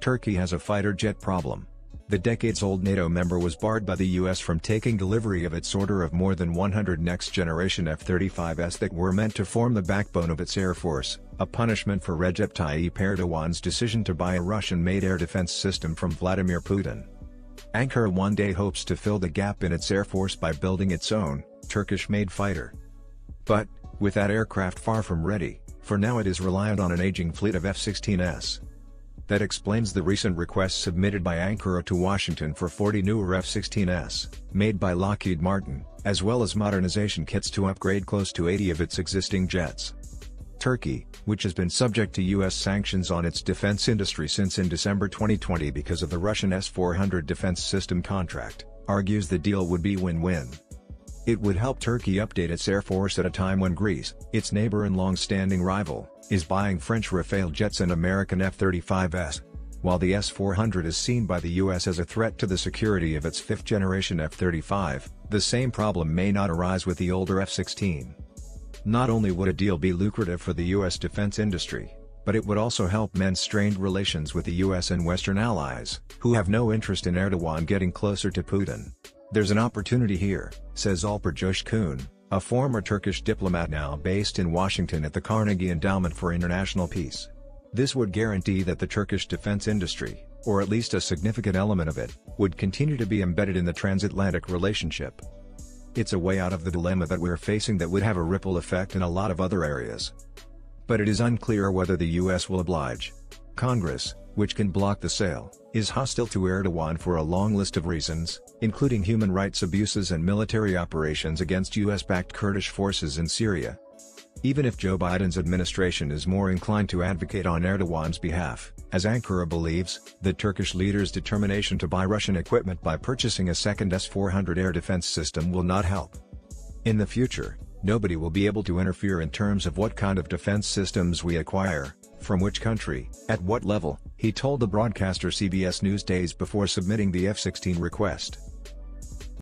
Turkey has a fighter jet problem. The decades-old NATO member was barred by the US from taking delivery of its order of more than 100 next-generation F-35s that were meant to form the backbone of its air force, a punishment for Recep Tayyip Erdogan's decision to buy a Russian-made air defense system from Vladimir Putin. Ankara one day hopes to fill the gap in its air force by building its own, Turkish-made fighter. But, with that aircraft far from ready, for now it is reliant on an aging fleet of F-16s. That explains the recent request submitted by Ankara to Washington for 40 newer F-16s, made by Lockheed Martin, as well as modernization kits to upgrade close to 80 of its existing jets. Turkey, which has been subject to US sanctions on its defense industry since in December 2020 because of the Russian S-400 defense system contract, argues the deal would be win-win. It would help Turkey update its air force at a time when Greece, its neighbor and long-standing rival, is buying French Rafale jets and American F-35s. While the S-400 is seen by the US as a threat to the security of its fifth-generation F-35, the same problem may not arise with the older F-16. Not only would a deal be lucrative for the US defense industry, but it would also help mend strained relations with the US and Western allies, who have no interest in Erdogan getting closer to Putin. There's an opportunity here, says Alper Coşkun, a former Turkish diplomat now based in Washington at the Carnegie Endowment for International Peace. This would guarantee that the Turkish defense industry, or at least a significant element of it, would continue to be embedded in the transatlantic relationship. It's a way out of the dilemma that we're facing that would have a ripple effect in a lot of other areas. But it is unclear whether the US will oblige. Congress, which can block the sale, is hostile to Erdogan for a long list of reasons, including human rights abuses and military operations against US-backed Kurdish forces in Syria. Even if Joe Biden's administration is more inclined to advocate on Erdogan's behalf, as Ankara believes, the Turkish leader's determination to buy Russian equipment by purchasing a second S-400 air defense system will not help. In the future, nobody will be able to interfere in terms of what kind of defense systems we acquire, from which country, at what level, he told the broadcaster CBS News days before submitting the F-16 request.